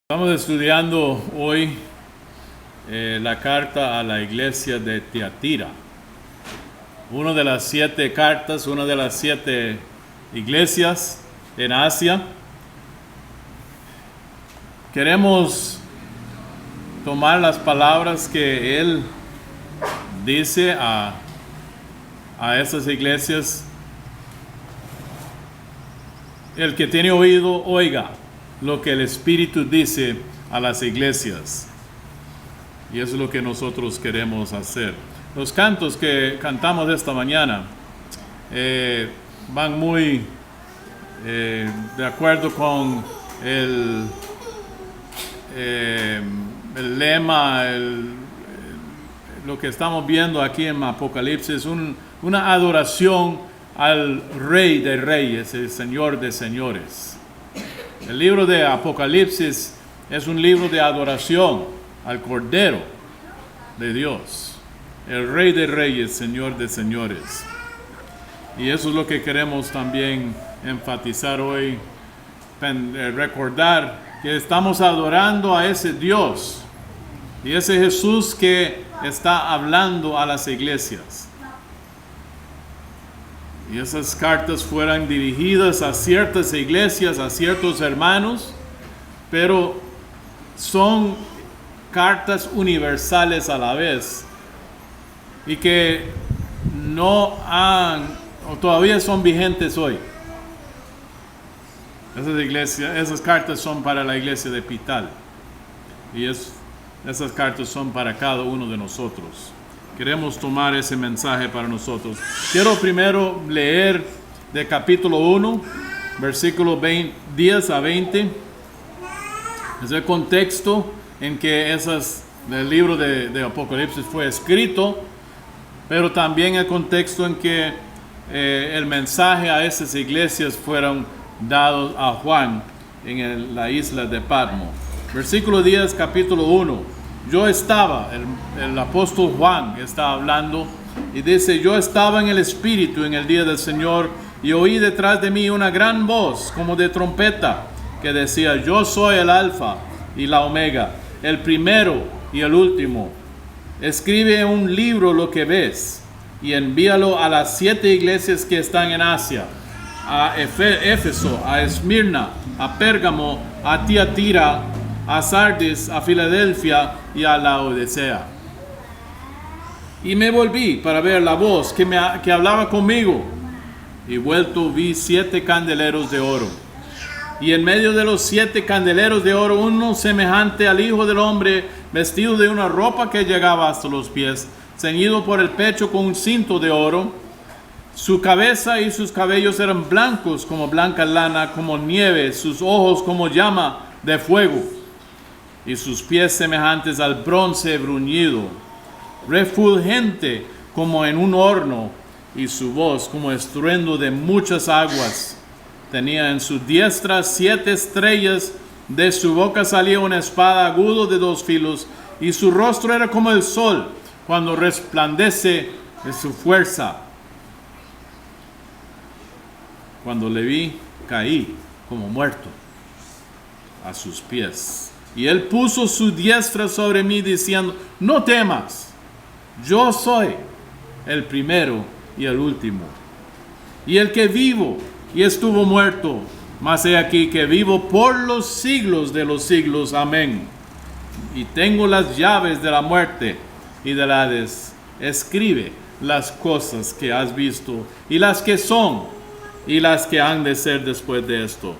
Estamos estudiando hoy la carta a la iglesia de Tiatira. Una de las 7 cartas, una de las 7 iglesias en Asia. Queremos tomar las palabras que él dice a esas iglesias. El que tiene oído, oiga lo que el Espíritu dice a las iglesias. Y eso es lo que nosotros queremos hacer. Los cantos que cantamos esta mañana van muy de acuerdo con el lema, lo que estamos viendo aquí en Apocalipsis, una adoración al Rey de Reyes, el Señor de Señores. El libro de Apocalipsis es un libro de adoración al Cordero de Dios, el Rey de Reyes, Señor de Señores. Y eso es lo que queremos también enfatizar hoy, recordar que estamos adorando a ese Dios y ese Jesús que está hablando a las iglesias. Y esas cartas fueran dirigidas a ciertas iglesias, a ciertos hermanos, pero son cartas universales a la vez y que no han, o todavía son vigentes hoy. Esas cartas son para la iglesia de Pital y esas cartas son para cada uno de nosotros. Queremos tomar ese mensaje para nosotros. Quiero primero leer de capítulo 1, versículo 10 a 20. Es el contexto en que el libro de Apocalipsis fue escrito, pero también el contexto en que el mensaje a esas iglesias fueron dados a Juan en la isla de Patmos. Versículo 10, capítulo 1. Yo estaba, el apóstol Juan está hablando y dice: yo estaba en el Espíritu en el día del Señor y oí detrás de mí una gran voz como de trompeta que decía: yo soy el Alfa y la Omega, el primero y el último. Escribe en un libro lo que ves y envíalo a las 7 iglesias que están en Asia, a Éfeso, a Esmirna, a Pérgamo, a Tiatira, a Sardis, a Filadelfia y a Laodicea. Y me volví para ver la voz que hablaba conmigo, y vuelto vi 7 candeleros de oro, y en medio de los 7 candeleros de oro uno semejante al Hijo del Hombre, vestido de una ropa que llegaba hasta los pies, ceñido por el pecho con un cinto de oro. Su cabeza y sus cabellos eran blancos como blanca lana, como nieve, sus ojos como llama de fuego, y sus pies semejantes al bronce bruñido, refulgente como en un horno, y su voz como estruendo de muchas aguas. Tenía en su diestra 7 estrellas, de su boca salía una espada aguda de 2 filos, y su rostro era como el sol cuando resplandece de su fuerza. Cuando le vi, caí como muerto a sus pies. Y él puso su diestra sobre mí diciendo: no temas, yo soy el primero y el último, y el que vivo y estuvo muerto, mas he aquí que vivo por los siglos de los siglos. Amén. Y tengo las llaves de la muerte y del Hades. Escribe las cosas que has visto, y las que son, y las que han de ser después de esto.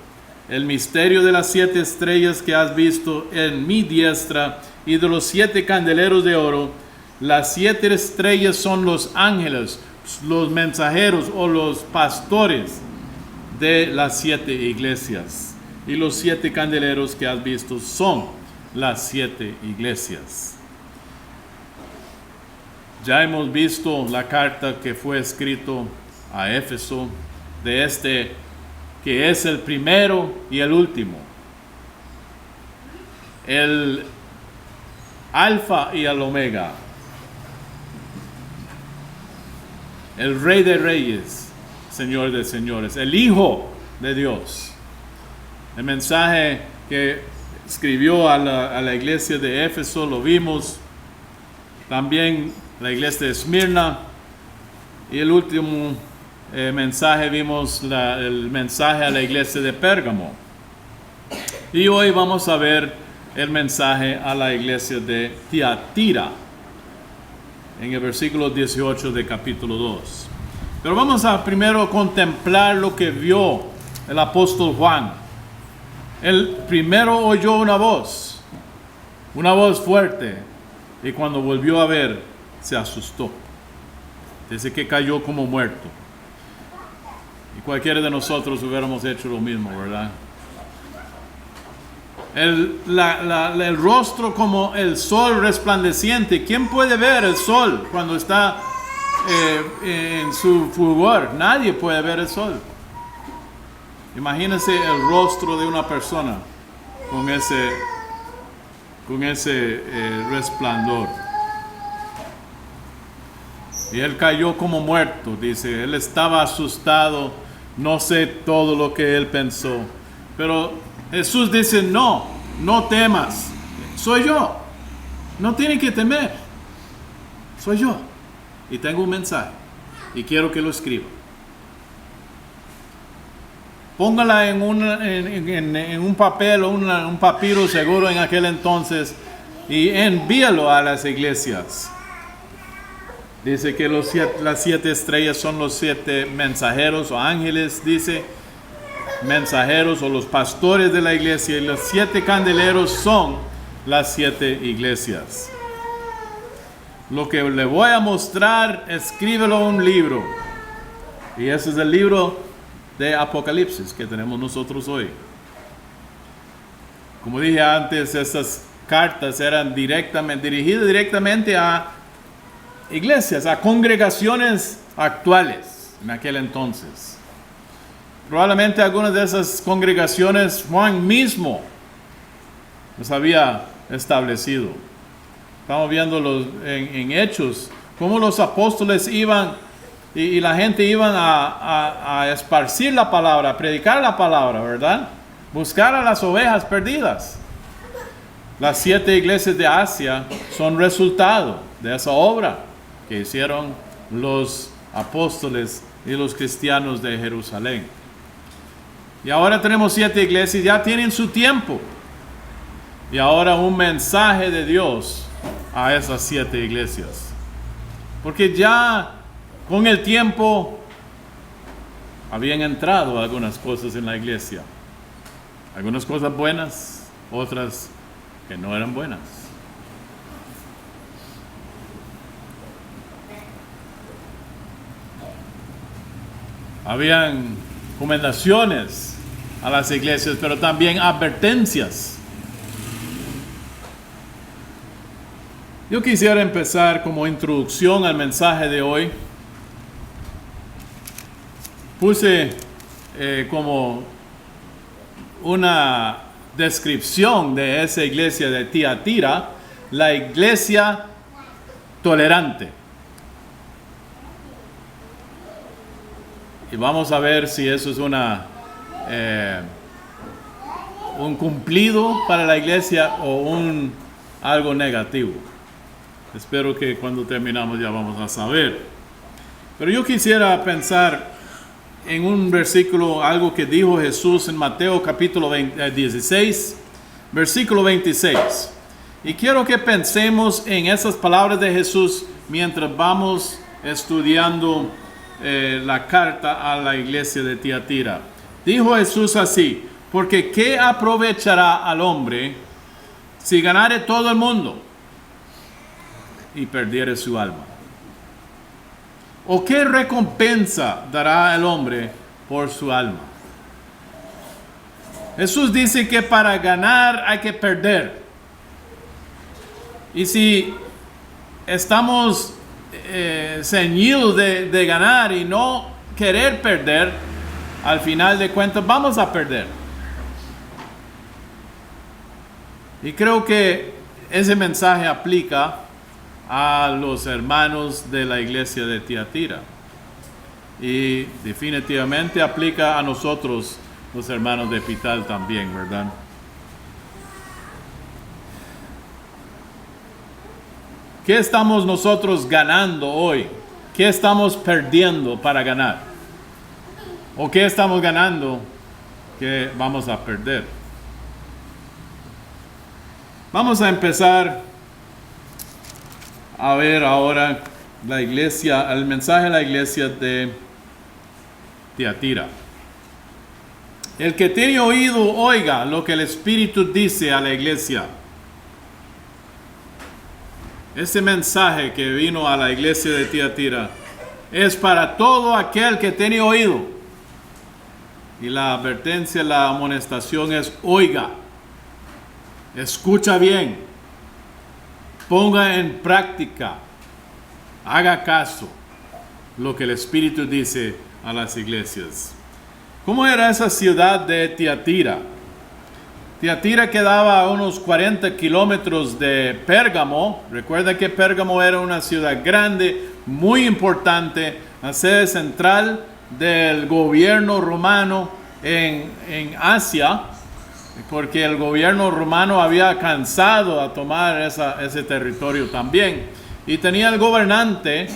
El misterio de las 7 estrellas que has visto en mi diestra y de los 7 candeleros de oro. Las 7 estrellas son los ángeles, los mensajeros o los pastores de las 7 iglesias. Y los 7 candeleros que has visto son las 7 iglesias. Ya hemos visto la carta que fue escrito a Éfeso, de que es el primero y el último, el Alfa y el Omega, el Rey de Reyes, Señor de Señores, el Hijo de Dios. El mensaje que escribió a la iglesia de Éfeso, lo vimos. También la iglesia de Esmirna. Y el último mensaje vimos el mensaje a la iglesia de Pérgamo. Y hoy vamos a ver el mensaje a la iglesia de Tiatira, en el versículo 18 de capítulo 2. Pero vamos a primero contemplar lo que vio el apóstol Juan. Él primero oyó una voz fuerte, y cuando volvió a ver, se asustó. Dice que cayó como muerto. Y cualquiera de nosotros hubiéramos hecho lo mismo, ¿verdad? El rostro como el sol resplandeciente. ¿Quién puede ver el sol cuando está en su fulgor? Nadie puede ver el sol. Imagínense el rostro de una persona con ese resplandor. Y él cayó como muerto, dice. Él estaba asustado. No sé todo lo que él pensó. Pero Jesús dice, no temas. Soy yo. No tienen que temer. Soy yo. Y tengo un mensaje. Y quiero que lo escriba. Póngala en un papel o un papiro seguro en aquel entonces. Y envíalo a las iglesias. Dice que las 7 estrellas son los 7 mensajeros o ángeles, dice, mensajeros o los pastores de la iglesia, y los 7 candeleros son las 7 iglesias. Lo que le voy a mostrar, escríbelo en un libro. Y ese es el libro de Apocalipsis que tenemos nosotros hoy. Como dije antes, estas cartas eran dirigidas directamente a iglesias, a congregaciones actuales en aquel entonces. Probablemente algunas de esas congregaciones Juan mismo los había establecido. Estamos viendo en Hechos cómo los apóstoles iban y la gente iban a esparcir la palabra, a predicar la palabra, ¿verdad? Buscar a las ovejas perdidas. Las 7 iglesias de Asia son resultado de esa obra que hicieron los apóstoles y los cristianos de Jerusalén. Y ahora tenemos 7 iglesias, ya tienen su tiempo. Y ahora un mensaje de Dios a esas 7 iglesias. Porque ya con el tiempo habían entrado algunas cosas en la iglesia. Algunas cosas buenas, otras que no eran buenas. Habían recomendaciones a las iglesias, pero también advertencias. Yo quisiera empezar como introducción al mensaje de hoy. Puse como una descripción de esa iglesia de Tiatira, la iglesia tolerante. Y vamos a ver si eso es un cumplido para la iglesia o algo negativo. Espero que cuando terminamos ya vamos a saber. Pero yo quisiera pensar en un versículo, algo que dijo Jesús en Mateo capítulo 16, versículo 26. Y quiero que pensemos en esas palabras de Jesús mientras vamos estudiando la carta a la iglesia de Tiatira. Dijo Jesús así: porque ¿qué aprovechará al hombre si ganare todo el mundo y perdiere su alma? ¿O qué recompensa dará el hombre por su alma? Jesús dice que para ganar hay que perder. Y si estamos ceñidos de ganar y no querer perder, al final de cuentas vamos a perder. Y creo que ese mensaje aplica a los hermanos de la iglesia de Tiatira. Y definitivamente aplica a nosotros, los hermanos de Pital también, ¿verdad? ¿Qué estamos nosotros ganando hoy? ¿Qué estamos perdiendo para ganar? ¿O qué estamos ganando que vamos a perder? Vamos a empezar a ver ahora la iglesia, el mensaje de la iglesia de Tiatira. El que tiene oído, oiga lo que el Espíritu dice a la iglesia. Este mensaje que vino a la iglesia de Tiatira es para todo aquel que tiene oído. Y la advertencia, la amonestación es: oiga, escucha bien, ponga en práctica, haga caso lo que el Espíritu dice a las iglesias. ¿Cómo era esa ciudad de Tiatira? Tiatira quedaba a unos 40 kilómetros de Pérgamo. Recuerda que Pérgamo era una ciudad grande, muy importante, la sede central del gobierno romano en Asia, porque el gobierno romano había cansado a tomar ese territorio también. Y tenía el gobernante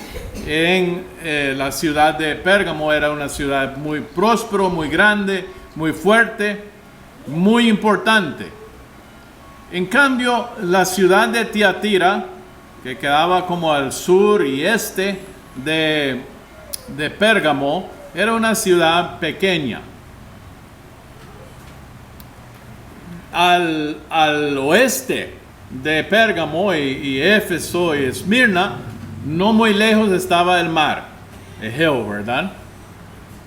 en la ciudad de Pérgamo. Era una ciudad muy próspero, muy grande, muy fuerte, muy importante. En cambio, la ciudad de Tiatira, que quedaba como al sur y este de Pérgamo, era una ciudad pequeña. Al oeste de Pérgamo y Éfeso y Esmirna, no muy lejos estaba el mar Egeo, ¿verdad?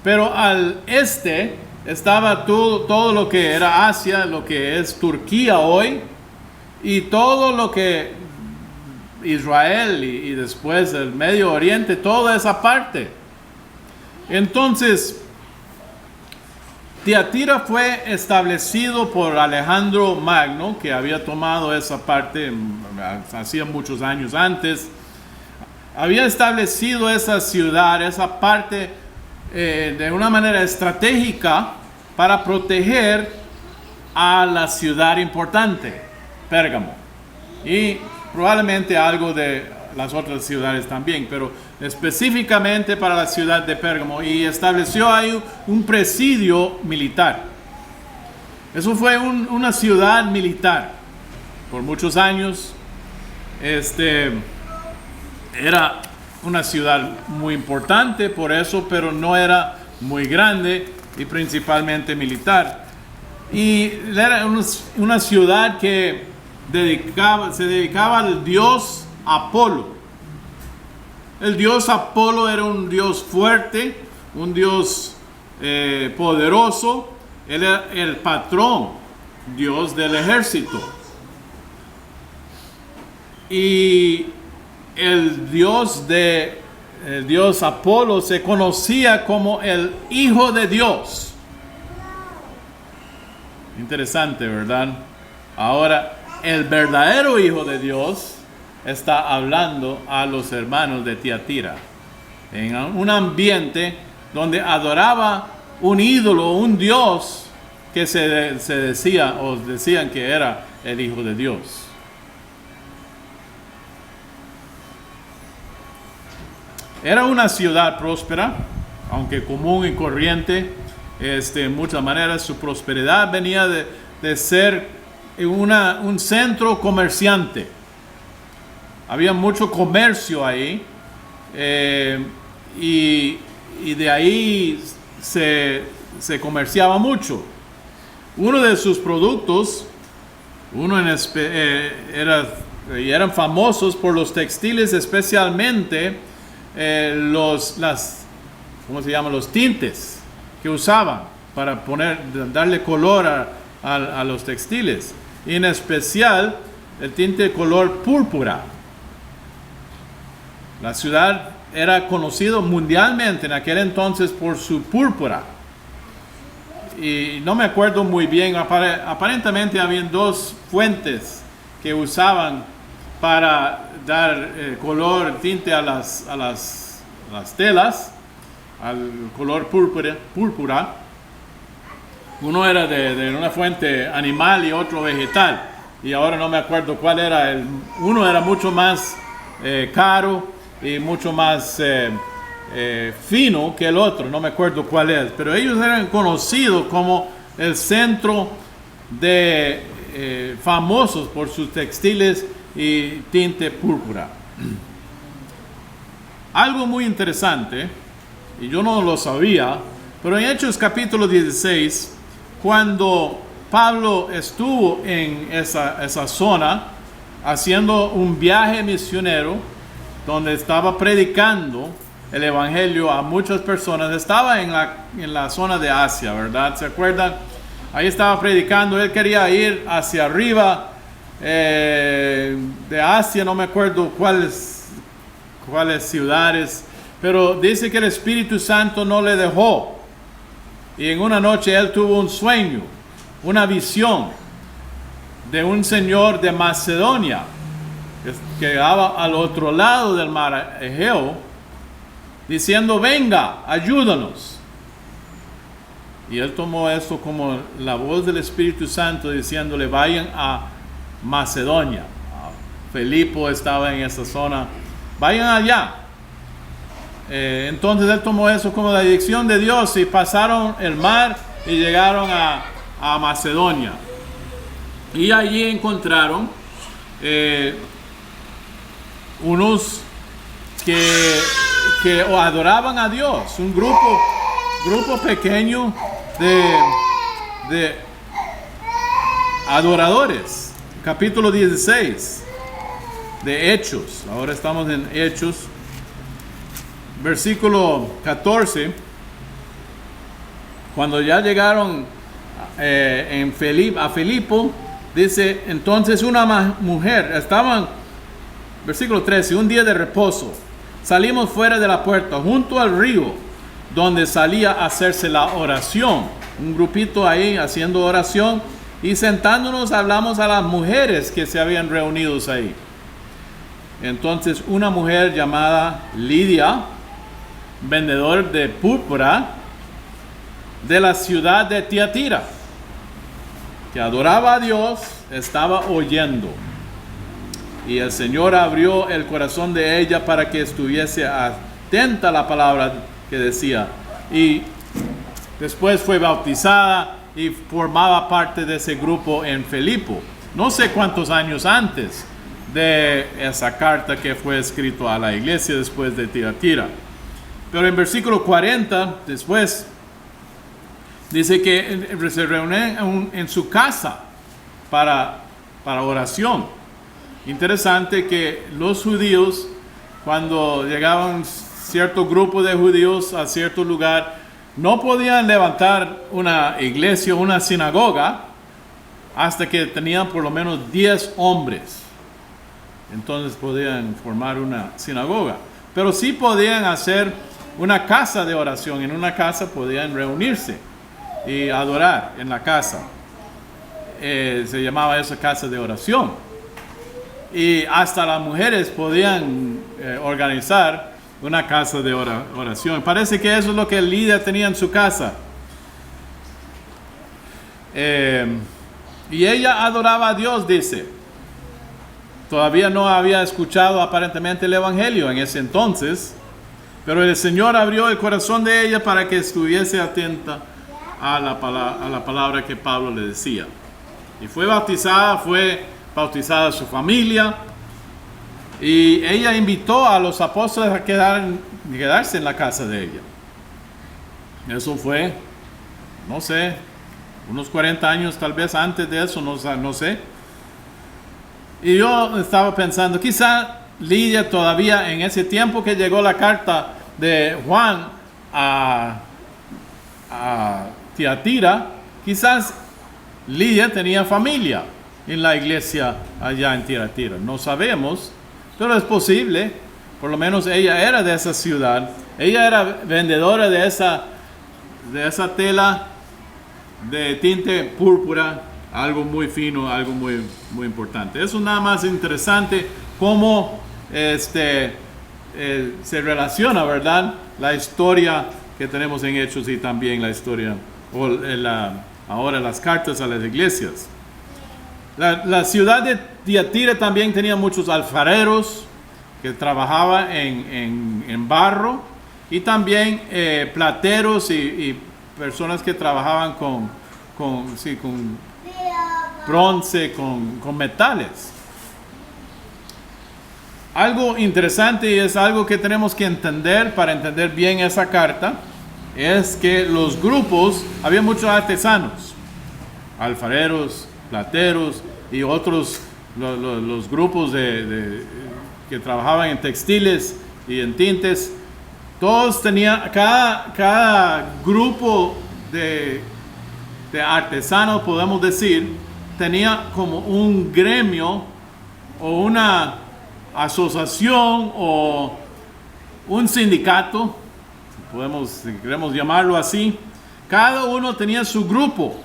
Pero al este estaba todo lo que era Asia, lo que es Turquía hoy, y todo lo que Israel y después el Medio Oriente, toda esa parte. Entonces, Tiatira fue establecido por Alejandro Magno, que había tomado esa parte hacía muchos años antes. Había establecido esa ciudad, esa parte de una manera estratégica para proteger a la ciudad importante, Pérgamo, y probablemente algo de las otras ciudades también, pero específicamente para la ciudad de Pérgamo, y estableció ahí un presidio militar. Eso fue una ciudad militar por muchos años. Era una ciudad muy importante por eso, pero no era muy grande y principalmente militar. Y era una ciudad que se dedicaba al dios Apolo. El dios Apolo era un dios fuerte, un dios poderoso. Él era el patrón, dios del ejército. Y el dios Apolo se conocía como el Hijo de Dios. Interesante, ¿verdad? Ahora, el verdadero Hijo de Dios está hablando a los hermanos de Tiatira en un ambiente donde adoraba un ídolo, un dios que se decía o decían que era el Hijo de Dios. Era una ciudad próspera, aunque común y corriente, en muchas maneras. Su prosperidad venía de ser un centro comerciante. Había mucho comercio ahí, y de ahí se comerciaba mucho. Uno de sus productos, eran famosos por los textiles, especialmente los tintes que usaban para darle color a los textiles, y en especial el tinte de color púrpura. La ciudad era conocida mundialmente en aquel entonces por su púrpura, y no me acuerdo muy bien, aparentemente habían dos fuentes que usaban para dar color, tinte a las telas, al color púrpura. Uno era de una fuente animal y otro vegetal, y ahora no me acuerdo cuál era. Uno era mucho más caro y mucho más fino que el otro, no me acuerdo cuál es, pero ellos eran conocidos como el centro de famosos por sus textiles y tinte púrpura. Algo muy interesante, y yo no lo sabía, pero en Hechos capítulo 16, cuando Pablo estuvo en esa zona haciendo un viaje misionero donde estaba predicando el evangelio a muchas personas, estaba en la zona de Asia, ¿verdad? ¿Se acuerdan? Ahí estaba predicando, él quería ir hacia arriba de Asia, no me acuerdo cuáles ciudades, pero dice que el Espíritu Santo no le dejó. Y en una noche él tuvo un sueño, una visión de un señor de Macedonia que quedaba al otro lado del mar Egeo, diciendo: venga, ayúdanos. Y él tomó esto como la voz del Espíritu Santo diciéndole: vayan a Macedonia. Filipo estaba en esa zona, vayan allá. Entonces él tomó eso como la dirección de Dios y pasaron el mar y llegaron a Macedonia. Y allí encontraron unos que adoraban a Dios, un grupo pequeño de adoradores. Capítulo 16 de Hechos. Ahora estamos en Hechos, versículo 14. Cuando ya llegaron a Filipo, dice: entonces una mujer, estaban, versículo 13, un día de reposo, salimos fuera de la puerta, junto al río, donde salía a hacerse la oración. Un grupito ahí haciendo oración, y sentándonos hablamos a las mujeres que se habían reunido ahí. Entonces una mujer llamada Lidia, vendedor de púrpura de la ciudad de Tiatira, que adoraba a Dios, estaba oyendo. Y el Señor abrió el corazón de ella para que estuviese atenta a la palabra que decía. Y después fue bautizada y formaba parte de ese grupo en Filipo. No sé cuántos años antes de esa carta que fue escrito a la iglesia después de Tiatira. Pero en versículo 40, después, dice que se reúnen en su casa para oración. Interesante que los judíos, cuando llegaban cierto grupo de judíos a cierto lugar, no podían levantar una iglesia o una sinagoga hasta que tenían por lo menos 10 hombres. Entonces podían formar una sinagoga. Pero sí podían hacer una casa de oración. En una casa podían reunirse y adorar en la casa. Se llamaba esa casa de oración. Y hasta las mujeres podían organizar una casa de oración. Parece que eso es lo que Lidia tenía en su casa. Y ella adoraba a Dios, dice. Todavía no había escuchado aparentemente el Evangelio en ese entonces, pero el Señor abrió el corazón de ella para que estuviese atenta a la palabra que Pablo le decía. Y fue bautizada su familia, y ella invitó a los apóstoles a quedarse en la casa de ella. Eso fue, no sé, unos 40 años tal vez antes de eso, no sé. Y yo estaba pensando, quizá Lidia todavía en ese tiempo que llegó la carta de Juan a Tiatira, quizás Lidia tenía familia en la iglesia allá en Tiatira. No sabemos, pero es posible. Por lo menos ella era de esa ciudad. Ella era vendedora de esa tela de tinte púrpura, algo muy fino, algo muy, muy importante. Eso nada más interesante cómo se relaciona, ¿verdad? La historia que tenemos en Hechos y también la historia, ahora las cartas a las iglesias. La ciudad de Tiatira también tenía muchos alfareros, que trabajaba en barro, y también plateros y personas que trabajaban con bronce, con metales. Algo interesante, y es algo que tenemos que entender para entender bien esa carta, es que los grupos, había muchos artesanos, alfareros, plateros y otros, los grupos que trabajaban en textiles y en tintes. Todos tenían, cada grupo de artesanos, podemos decir, tenía como un gremio o una asociación o un sindicato, si queremos llamarlo así. Cada uno tenía su grupo,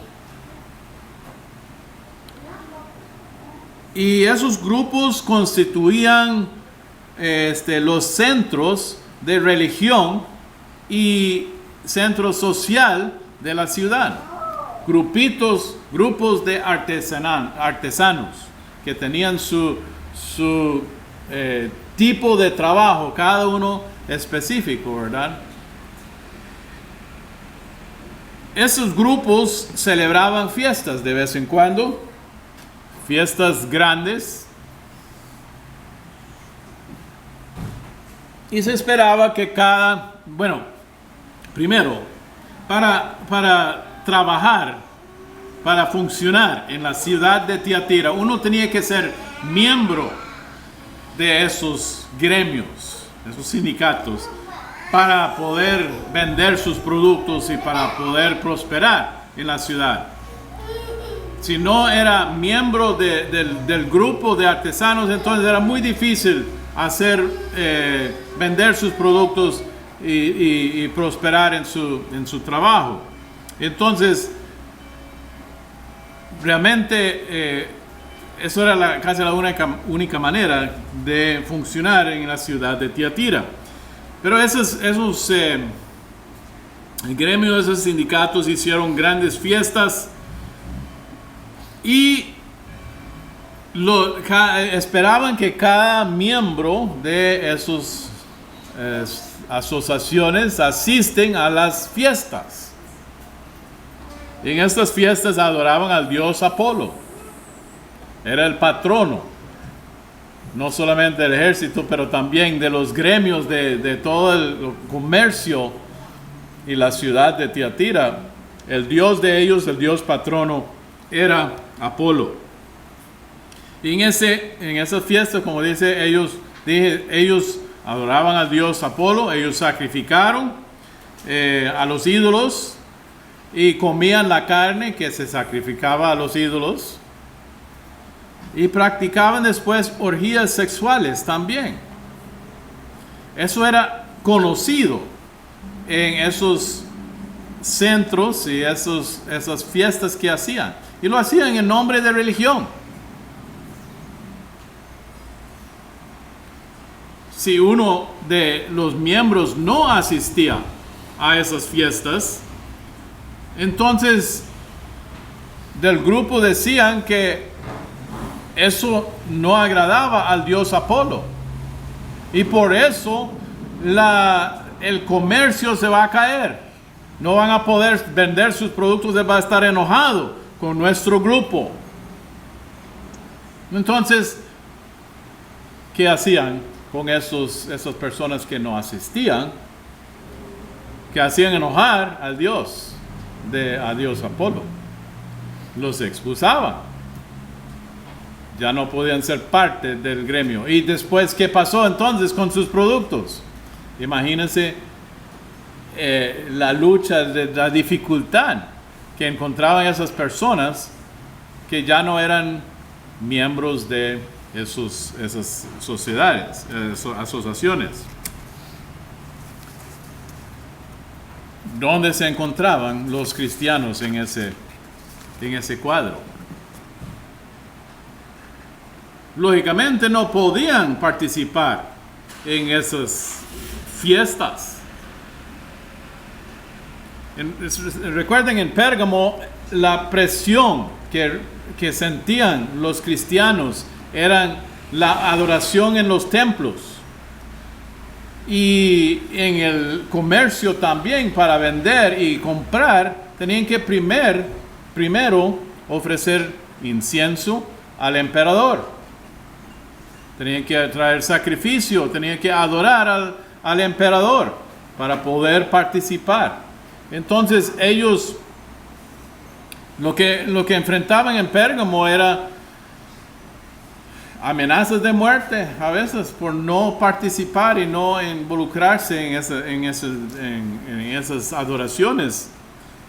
y esos grupos constituían los centros de religión y centro social de la ciudad. Grupos de artesanos que tenían su tipo de trabajo, cada uno específico, ¿verdad? Esos grupos celebraban fiestas de vez en cuando, fiestas grandes, y se esperaba que primero, para trabajar, para funcionar en la ciudad de Tiatira, uno tenía que ser miembro de esos gremios, esos sindicatos, para poder vender sus productos y para poder prosperar en la ciudad. Si no era miembro del grupo de artesanos, entonces era muy difícil vender sus productos y prosperar en su trabajo. Entonces, realmente eso era casi la única manera de funcionar en la ciudad de Tiatira. Pero esos gremios, esos sindicatos hicieron grandes fiestas y esperaban que cada miembro de esas asociaciones asisten a las fiestas. En estas fiestas adoraban al dios Apolo. Era el patrono, no solamente del ejército, pero también de los gremios de todo el comercio y la ciudad de Tiatira. El dios de ellos, el dios patrono, era Apolo. Y en esa fiesta, como dice, ellos adoraban al dios Apolo, ellos sacrificaron a los ídolos y comían la carne que se sacrificaba a los ídolos, y practicaban después orgías sexuales también. Eso era conocido en esos centros y esas fiestas que hacían, y lo hacían en nombre de religión. Si uno de los miembros no asistía a esas fiestas, entonces del grupo decían que eso no agradaba al dios Apolo, y por eso el comercio se va a caer. No van a poder vender sus productos, él va a estar enojado con nuestro grupo. Entonces, ¿qué hacían con esas personas que no asistían? Que hacían enojar al dios Apolo. Los expulsaban. Ya no podían ser parte del gremio. Y después, ¿qué pasó entonces con sus productos? Imagínense la lucha, la dificultad que encontraban esas personas que ya no eran miembros de esas sociedades, asociaciones. ¿Dónde se encontraban los cristianos en ese cuadro? Lógicamente no podían participar en esas fiestas. Recuerden, en Pérgamo la presión que sentían los cristianos eran la adoración en los templos. Y en el comercio también, para vender y comprar, tenían que primero ofrecer incienso al emperador. Tenían que traer sacrificio, tenían que adorar al emperador para poder participar. Entonces ellos, lo que enfrentaban en Pérgamo era amenazas de muerte a veces por no participar y no involucrarse en esas adoraciones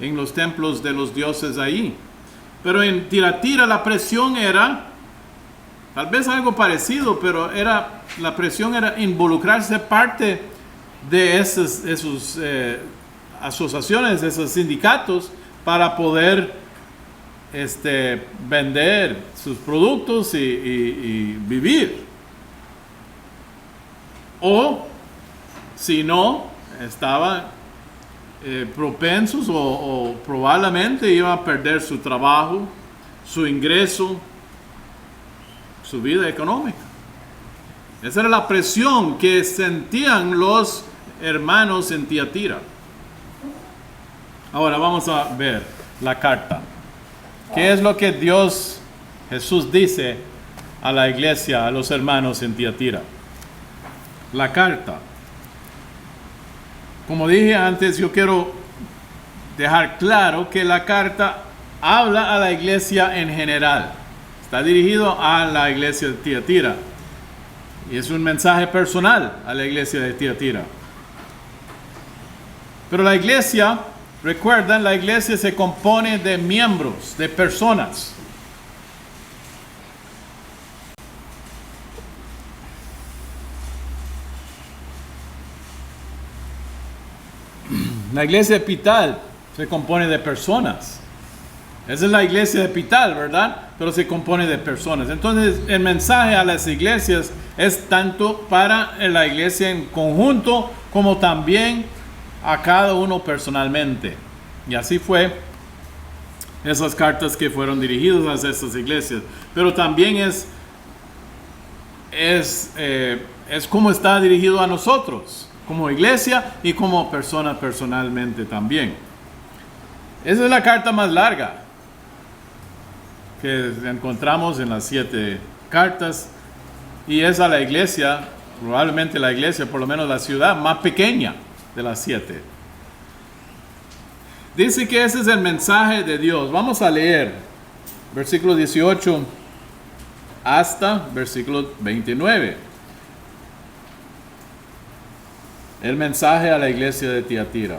en los templos de los dioses ahí. Pero en Tiatira la presión era tal vez algo parecido, pero la presión era involucrarse parte de esas asociaciones, de esos sindicatos, para poder vender sus productos y vivir. O si no, estaban propensos o probablemente iban a perder su trabajo, su ingreso, su vida económica. Esa era la presión que sentían los hermanos en Tiatira. Ahora vamos a ver la carta. ¿Qué es lo que Jesús dice a la iglesia, a los hermanos en Tiatira? La carta. Como dije antes, yo quiero dejar claro que la carta habla a la iglesia en general. Está dirigido a la iglesia de Tiatira. Y es un mensaje personal a la iglesia de Tiatira. Pero la iglesia, recuerdan, la iglesia se compone de miembros, de personas. La iglesia epital se compone de personas. Esa es la iglesia epital, ¿verdad? Pero se compone de personas. Entonces, el mensaje a las iglesias es tanto para la iglesia en conjunto como también a cada uno personalmente. Y así fue esas cartas que fueron dirigidas a estas iglesias. Pero también es como está dirigido a nosotros, como iglesia y como persona personalmente también. Esa es la carta más larga que encontramos en las 7 cartas, y es a la iglesia, probablemente la iglesia, por lo menos la ciudad más pequeña de las 7. Dice que ese es el mensaje de Dios. Vamos a leer versículo 18 hasta versículo 29. El mensaje a la iglesia de Tiatira.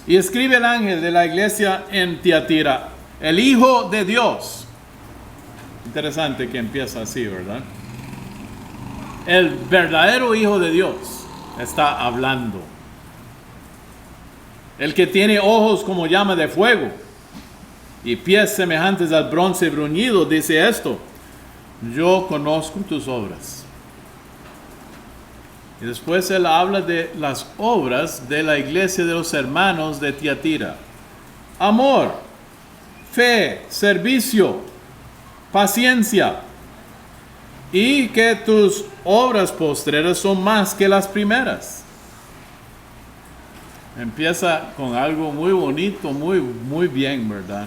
Y escribe el ángel de la iglesia en Tiatira, el Hijo de Dios. Interesante que empieza así, ¿verdad? El verdadero Hijo de Dios está hablando. El que tiene ojos como llama de fuego y pies semejantes al bronce bruñido, dice esto: yo conozco tus obras. Y después él habla de las obras de la iglesia de los hermanos de Tiatira: amor, fe, servicio, paciencia, y que tus obras postreras son más que las primeras. Empieza con algo muy bonito, muy bien, ¿verdad?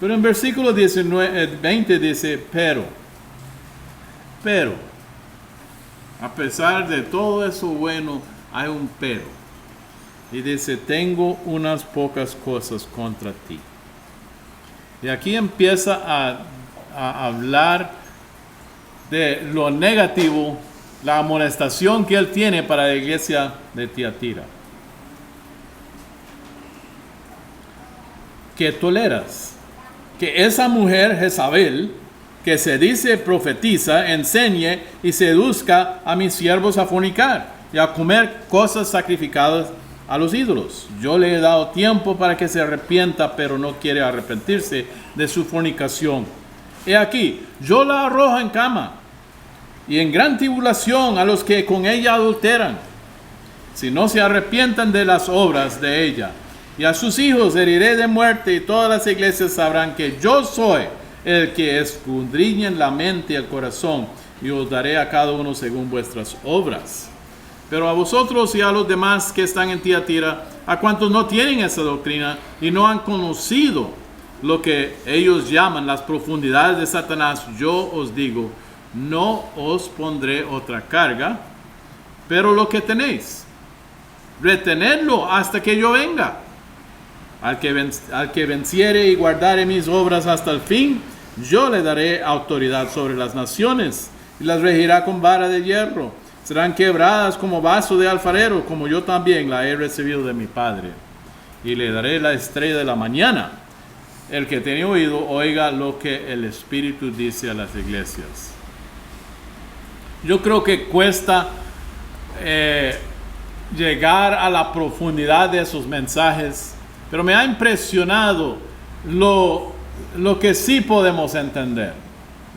Pero en versículo 20 dice, pero, a pesar de todo eso bueno, hay un pero. Y dice, tengo unas pocas cosas contra ti. Y aquí empieza a hablar de lo negativo, la amonestación que él tiene para la iglesia de Tiatira. Que toleras que esa mujer Jezabel, que se dice profetiza, enseñe y seduzca a mis siervos a fornicar y a comer cosas sacrificadas a los ídolos. Yo le he dado tiempo para que se arrepienta, pero no quiere arrepentirse de su fornicación. He aquí, yo la arrojo en cama y en gran tribulación a los que con ella adulteran, si no se arrepientan de las obras de ella. Y a sus hijos heriré de muerte, y todas las iglesias sabrán que yo soy el que escudriña en la mente y el corazón, y os daré a cada uno según vuestras obras. Pero a vosotros y a los demás que están en Tiatira, a cuantos no tienen esa doctrina y no han conocido lo que ellos llaman las profundidades de Satanás, yo os digo, no os pondré otra carga, pero lo que tenéis, retenedlo hasta que yo venga. Al que venciere y guardare mis obras hasta el fin, yo le daré autoridad sobre las naciones y las regirá con vara de hierro. Serán quebradas como vaso de alfarero, como yo también la he recibido de mi Padre. Y le daré la estrella de la mañana. El que tiene oído, oiga lo que el Espíritu dice a las iglesias. Yo creo que cuesta llegar a la profundidad de esos mensajes, pero me ha impresionado lo que sí podemos entender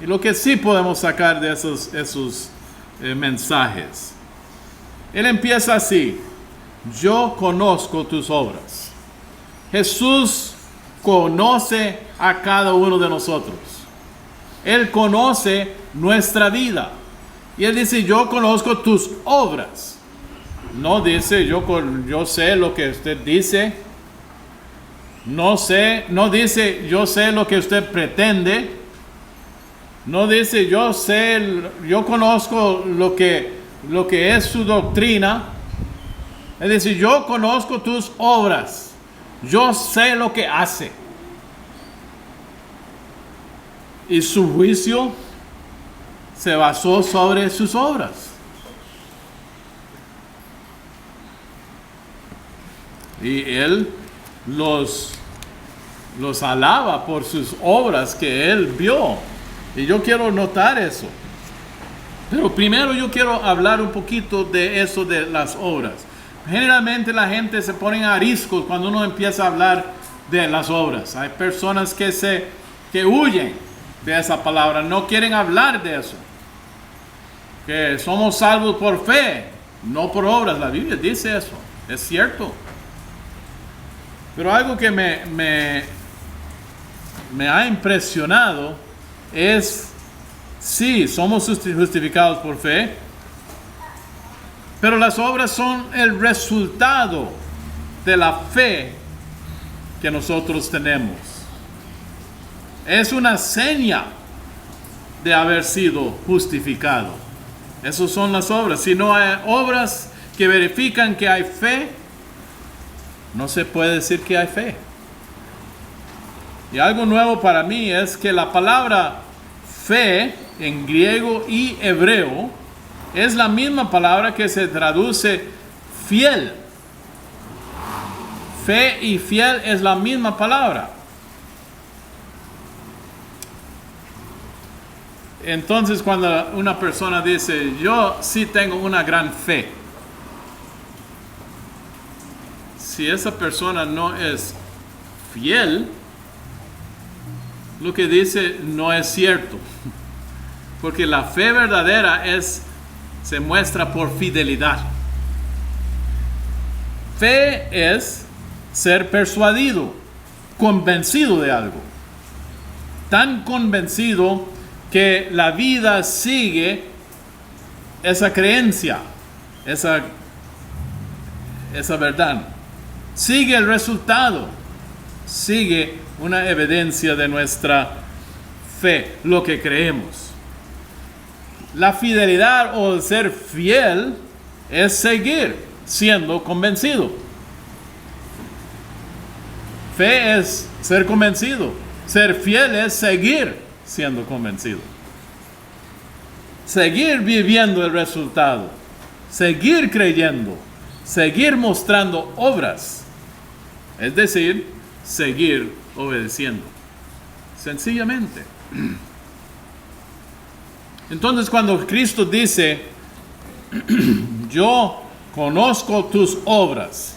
y lo que sí podemos sacar de esos mensajes. Él empieza así: yo conozco tus obras. Jesús conoce a cada uno de nosotros. Él conoce nuestra vida. Y Él dice, yo conozco tus obras. No dice, yo sé lo que usted dice. No dice, yo sé lo que usted pretende. No dice, yo conozco lo que es su doctrina. Es decir, yo conozco tus obras. Yo sé lo que hace. Y su juicio se basó sobre sus obras. Y Él los alaba por sus obras que Él vio. Y yo quiero notar eso. Pero primero yo quiero hablar un poquito de eso de las obras. Generalmente la gente se pone ariscos cuando uno empieza a hablar de las obras. Hay personas que huyen de esa palabra, no quieren hablar de eso. Que somos salvos por fe, no por obras. La Biblia dice eso, es cierto. Pero algo que me ha impresionado es, sí, somos justificados por fe, pero las obras son el resultado de la fe que nosotros tenemos. Es una seña de haber sido justificado. Esas son las obras. Si no hay obras que verifican que hay fe, no se puede decir que hay fe. Y algo nuevo para mí es que la palabra fe en griego y hebreo es la misma palabra que se traduce fiel. Fe y fiel es la misma palabra. Entonces, cuando una persona dice, yo sí tengo una gran fe, si esa persona no es fiel, lo que dice no es cierto. Porque la fe verdadera se muestra por fidelidad. Fe es ser persuadido, convencido de algo. Tan convencido que la vida sigue esa creencia, esa verdad. Sigue el resultado, sigue una evidencia de nuestra fe, lo que creemos. La fidelidad o el ser fiel es seguir siendo convencido. Fe es ser convencido. Ser fiel es seguir siendo convencido. Seguir viviendo el resultado. Seguir creyendo. Seguir mostrando obras. Es decir, seguir obedeciendo. Sencillamente. Entonces, cuando Cristo dice, yo conozco tus obras.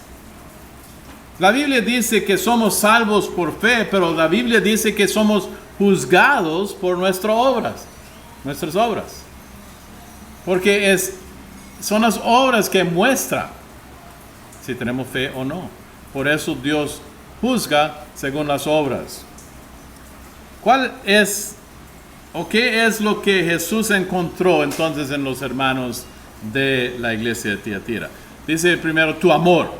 La Biblia dice que somos salvos por fe, pero la Biblia dice que somos juzgados por nuestras obras. Porque son las obras que muestran si tenemos fe o no. Por eso Dios juzga según las obras. ¿Qué es lo que Jesús encontró entonces en los hermanos de la iglesia de Tiatira. Dice primero, tu amor.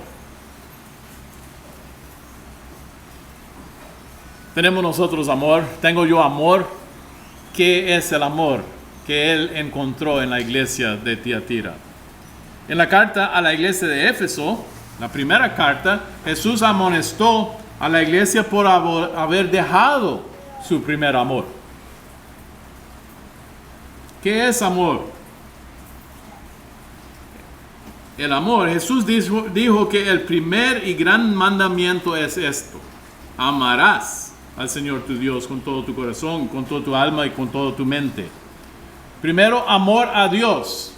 Tenemos nosotros amor. Tengo yo amor. ¿Qué es el amor que él encontró en la iglesia de Tiatira? En la carta a la iglesia de Éfeso, la primera carta, Jesús amonestó a la iglesia por haber dejado su primer amor. ¿Qué es amor? El amor, Jesús dijo que el primer y gran mandamiento es esto: amarás al Señor tu Dios con todo tu corazón, con toda tu alma y con toda tu mente. Primero, amor a Dios.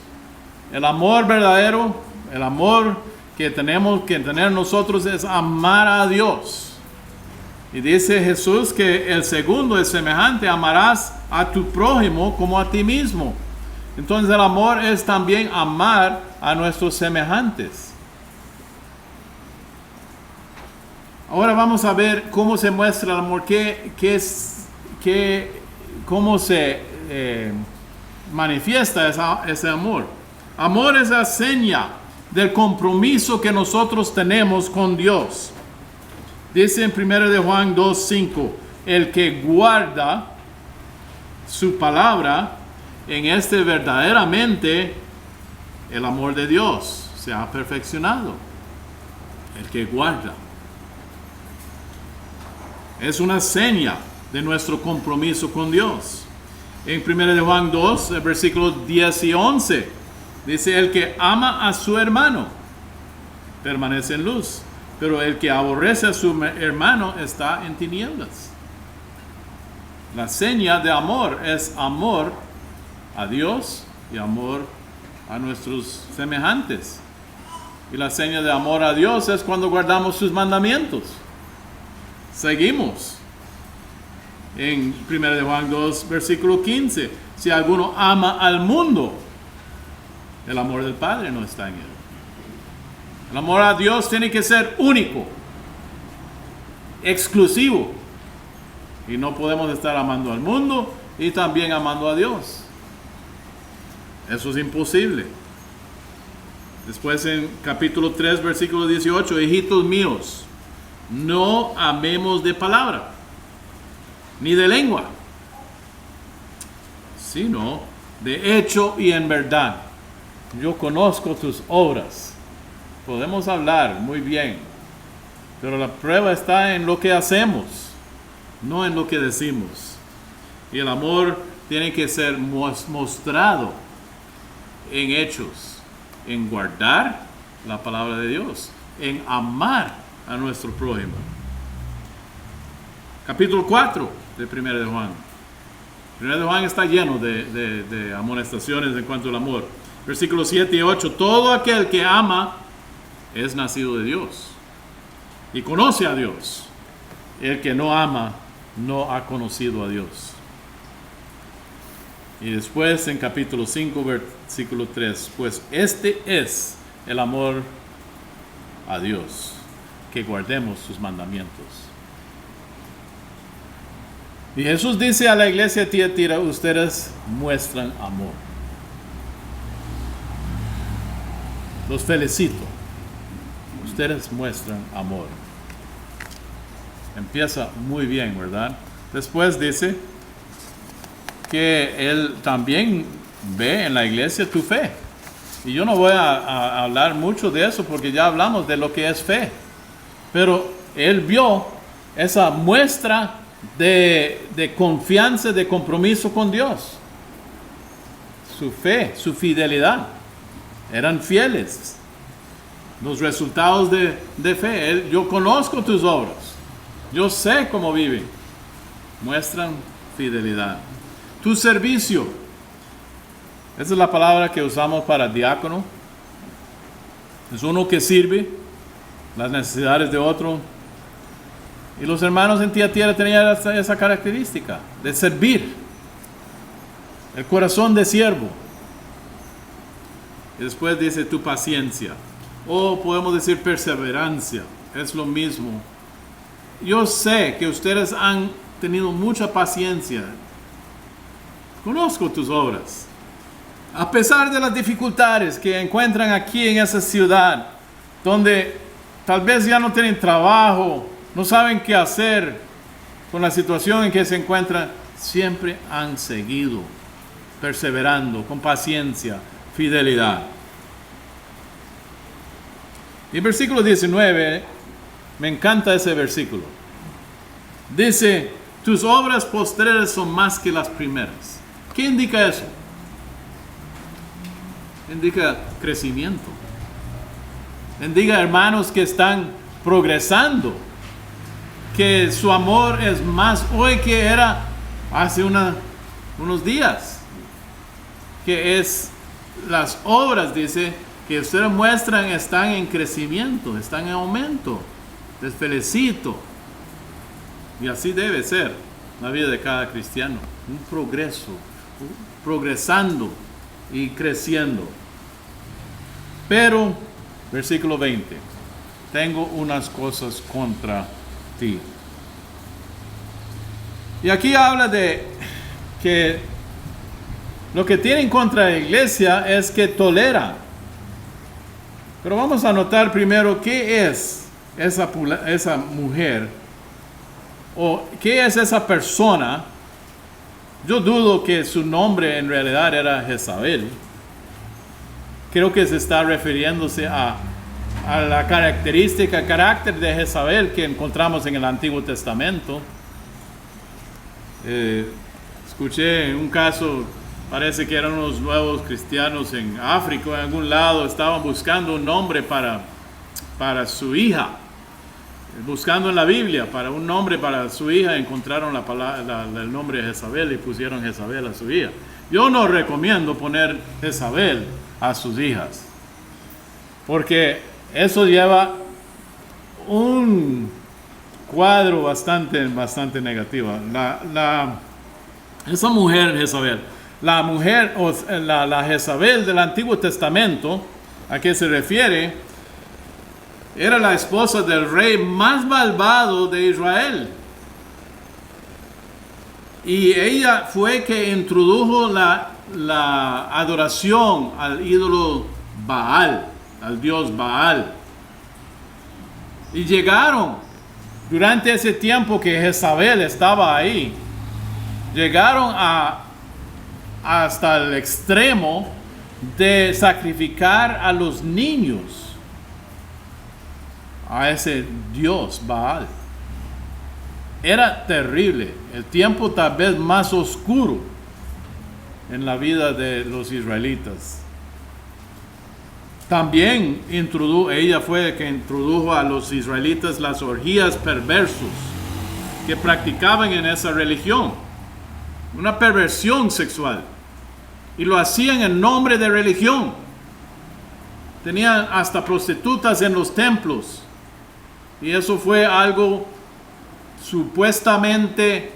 El amor verdadero, el amor que tenemos que tener nosotros es amar a Dios. Y dice Jesús que el segundo es semejante: amarás a tu prójimo como a ti mismo. Entonces el amor es también amar a nuestros semejantes. Ahora vamos a ver cómo se muestra el amor, cómo se manifiesta ese amor. Amor es la seña del compromiso que nosotros tenemos con Dios. Dice en 1 de Juan 2:5, el que guarda su palabra, en este verdaderamente el amor de Dios se ha perfeccionado. El que guarda. Es una seña de nuestro compromiso con Dios. En 1 de Juan 2, versículos 10 y 11, dice: el que ama a su hermano permanece en luz, pero el que aborrece a su hermano está en tinieblas. La seña de amor es amor a Dios y amor a nuestros semejantes. Y la seña de amor a Dios es cuando guardamos sus mandamientos. Seguimos en 1 de Juan 2, versículo 15. Si alguno ama al mundo, el amor del Padre no está en él. El amor a Dios tiene que ser único, exclusivo. Y no podemos estar amando al mundo y también amando a Dios. Eso es imposible. Después en capítulo 3, versículo 18, hijitos míos, no amemos de palabra, ni de lengua, sino de hecho y en verdad. Yo conozco tus obras. Podemos hablar muy bien, pero la prueba está en lo que hacemos, no en lo que decimos. Y el amor tiene que ser mostrado en hechos, en guardar la palabra de Dios, en amar a nuestro prójimo. Capítulo 4 de 1 de Juan. 1 de Juan está lleno de amonestaciones en cuanto al amor. Versículos 7 y 8. Todo aquel que ama es nacido de Dios y conoce a Dios. El que no ama no ha conocido a Dios. Y después en capítulo 5, versículo 3. Pues este es el amor a Dios, que guardemos sus mandamientos. Y Jesús dice a la iglesia de Tiatira: ustedes muestran amor. Los felicito. Ustedes muestran amor. Empieza muy bien, ¿verdad? Después dice que Él también ve en la iglesia tu fe. Y yo no voy a hablar mucho de eso porque ya hablamos de lo que es fe. Pero Él vio esa muestra de confianza, de compromiso con Dios. Su fe, su fidelidad. Eran fieles. Los resultados de fe. Yo conozco tus obras. Yo sé cómo viven. Muestran fidelidad. Tu servicio. Esa es la palabra que usamos para diácono. Es uno que sirve las necesidades de otro. Y los hermanos en Tiatira tenían esa característica de servir. El corazón de siervo. Y después dice tu paciencia. O podemos decir perseverancia. Es lo mismo. Yo sé que ustedes han tenido mucha paciencia. Conozco tus obras. A pesar de las dificultades que encuentran aquí en esa ciudad, donde tal vez ya no tienen trabajo, no saben qué hacer con la situación en que se encuentran, siempre han seguido perseverando con paciencia, fidelidad. Y el versículo 19, me encanta ese versículo. Dice, tus obras postreras son más que las primeras. ¿Qué indica eso? Indica crecimiento. Indica hermanos que están progresando, que su amor es más hoy que era hace unos días, que es las obras, dice, que ustedes muestran están en crecimiento, están en aumento. Les felicito. Y así debe ser la vida de cada cristiano, un progreso, progresando y creciendo. Pero, versículo 20, tengo unas cosas contra ti. Y aquí habla de que lo que tienen contra la iglesia es que tolera. Pero vamos a notar primero qué es esa mujer o qué es esa persona. Yo dudo que su nombre en realidad era Jezabel. Creo que se está refiriéndose a la carácter de Jezabel que encontramos en el Antiguo Testamento. Escuché un caso, parece que eran unos nuevos cristianos en África, en algún lado, estaban buscando un nombre para su hija. Buscando en la Biblia para un nombre para su hija, encontraron el nombre de Jezabel y pusieron Jezabel a su hija. Yo no recomiendo poner Jezabel a sus hijas, porque eso lleva un cuadro bastante negativo. Esa mujer Jezabel, la Jezabel del Antiguo Testamento, ¿a qué se refiere? Era la esposa del rey más malvado de Israel. Y ella fue que introdujo la adoración al ídolo Baal, al dios Baal. Y llegaron, durante ese tiempo que Jezabel estaba ahí, llegaron hasta el extremo de sacrificar a los niños a ese dios Baal. Era terrible, el tiempo tal vez más oscuro en la vida de los israelitas. También ella fue la que introdujo a los israelitas las orgías perversos que practicaban en esa religión, una perversión sexual, y lo hacían en nombre de religión. Tenían hasta prostitutas en los templos. Y eso fue algo supuestamente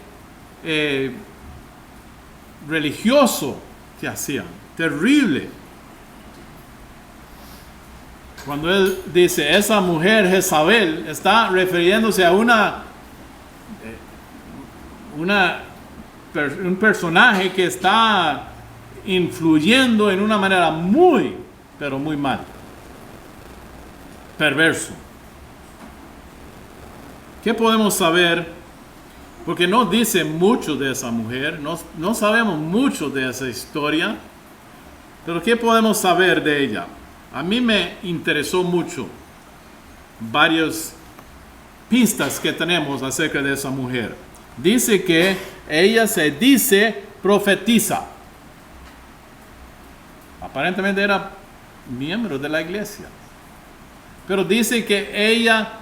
religioso que hacían. Terrible. Cuando él dice, esa mujer Jezabel, está refiriéndose a un personaje que está influyendo en una manera muy, pero muy mal. Perverso. ¿Qué podemos saber? Porque no dice mucho de esa mujer, no sabemos mucho de esa historia, pero ¿qué podemos saber de ella? A mí me interesó mucho varias pistas que tenemos acerca de esa mujer. Dice que ella se dice profetiza. Aparentemente era miembro de la iglesia, pero dice que ella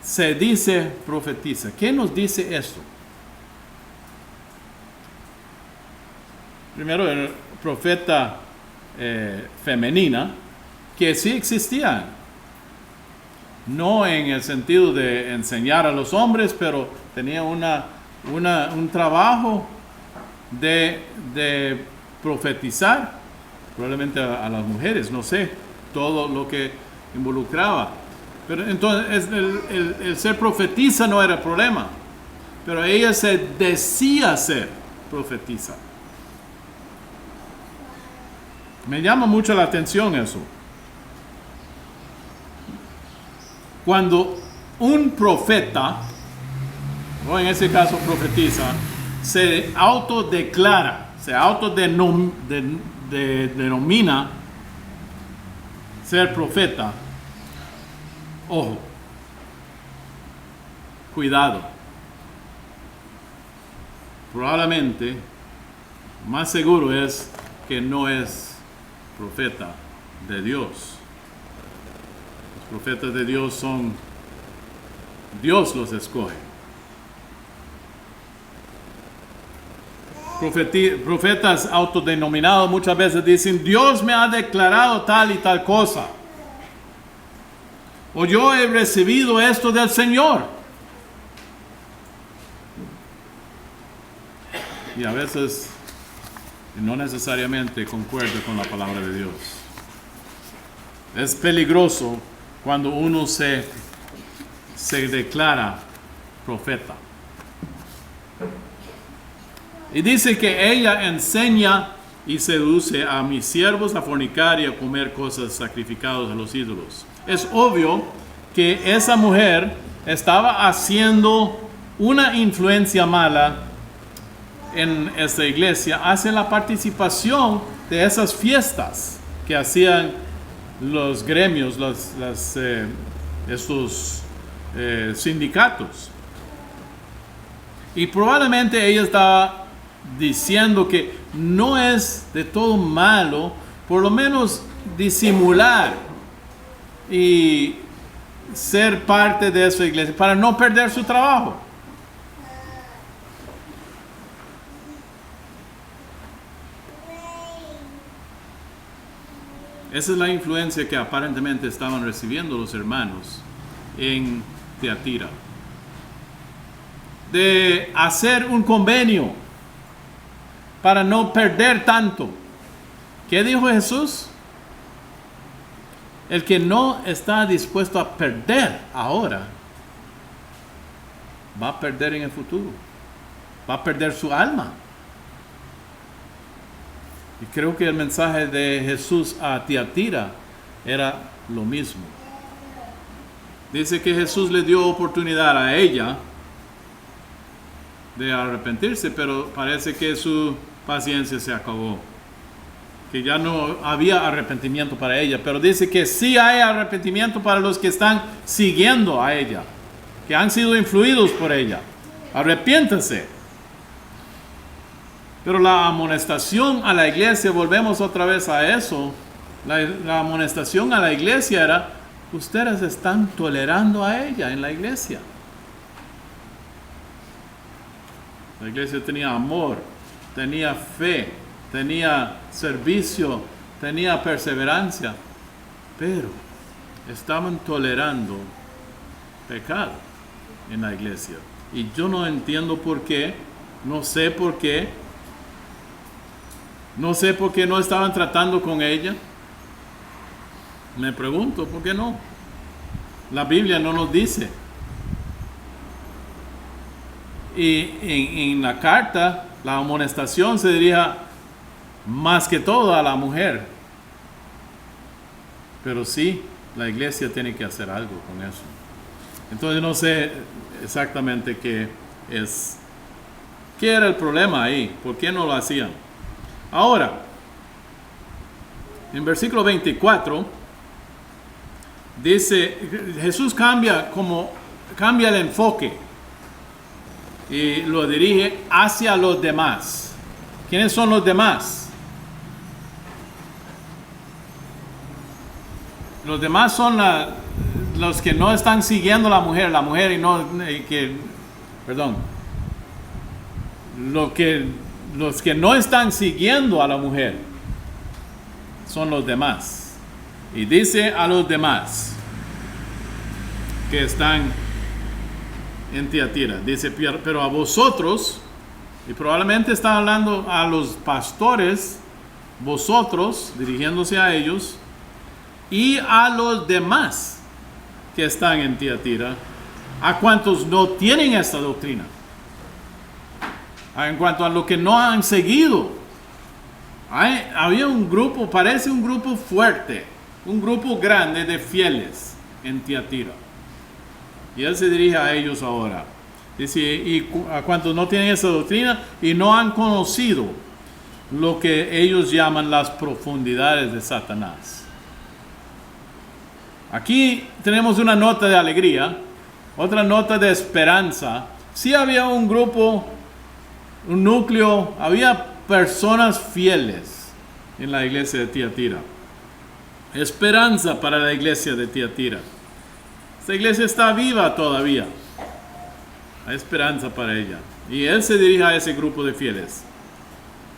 se dice profetiza. ¿Qué nos dice esto? Primero, el profeta femenina, que sí existían. No en el sentido de enseñar a los hombres, pero tenía un trabajo de profetizar, probablemente a las mujeres, no sé, todo lo que involucraba. Pero entonces el ser profetiza no era el problema, pero ella se decía ser profetiza. Me llama mucho la atención eso. Cuando un profeta, o en ese caso profetiza, se autodeclara, se autodenomina ser profeta, ojo, cuidado. Probablemente, más seguro es que no es profeta de Dios. Los profetas de Dios son, Dios los escoge. Profetas autodenominados muchas veces dicen, Dios me ha declarado tal y tal cosa. O yo he recibido esto del Señor. Y a veces no necesariamente concuerda con la palabra de Dios. Es peligroso cuando uno se declara profeta. Y dice que ella enseña y seduce a mis siervos a fornicar y a comer cosas sacrificadas a los ídolos. Es obvio que esa mujer estaba haciendo una influencia mala en esta iglesia hacia la participación de esas fiestas que hacían los gremios, estos sindicatos. Y probablemente ella estaba diciendo que no es de todo malo, por lo menos disimular y ser parte de esa iglesia para no perder su trabajo. Esa es la influencia que aparentemente estaban recibiendo los hermanos en Tiatira. De hacer un convenio para no perder tanto. ¿Qué dijo Jesús? El que no está dispuesto a perder ahora, va a perder en el futuro. Va a perder su alma. Y creo que el mensaje de Jesús a Tiatira era lo mismo. Dice que Jesús le dio oportunidad a ella de arrepentirse, pero parece que su paciencia se acabó. Que ya no había arrepentimiento para ella, pero dice que sí hay arrepentimiento para los que están siguiendo a ella, que han sido influidos por ella. Arrepiéntanse. Pero la amonestación a la iglesia, volvemos otra vez a eso, la amonestación a la iglesia era, ustedes están tolerando a ella en la iglesia. La iglesia tenía amor, tenía fe, tenía servicio, tenía perseverancia, pero estaban tolerando pecado en la iglesia. Y yo no entiendo por qué, no sé por qué no estaban tratando con ella. Me pregunto, ¿por qué no? La Biblia no nos dice. Y en la carta, la amonestación se dirige más que todo a la mujer. Pero sí, la iglesia tiene que hacer algo con eso. Entonces no sé exactamente qué era el problema ahí, por qué no lo hacían. Ahora, en versículo 24, dice, Jesús cambia el enfoque y lo dirige hacia los demás. ¿Quiénes son los demás? Los demás son los que no están siguiendo a la mujer los que no están siguiendo a la mujer son los demás. Y dice a los demás que están en Tiatira, dice, pero a vosotros, y probablemente está hablando a los pastores, vosotros, dirigiéndose a ellos, y a los demás que están en Tiatira, a cuantos no tienen esta doctrina, en cuanto a lo que no han seguido Había un grupo, parece un grupo fuerte, un grupo grande de fieles en Tiatira. Y él se dirige a ellos ahora. Dice, y a cuantos no tienen esa doctrina y no han conocido lo que ellos llaman las profundidades de Satanás. Aquí tenemos una nota de alegría, otra nota de esperanza. Sí había un grupo, un núcleo, había personas fieles en la iglesia de Tiatira. Esperanza para la iglesia de Tiatira. Esta iglesia está viva todavía. Hay esperanza para ella. Y él se dirige a ese grupo de fieles.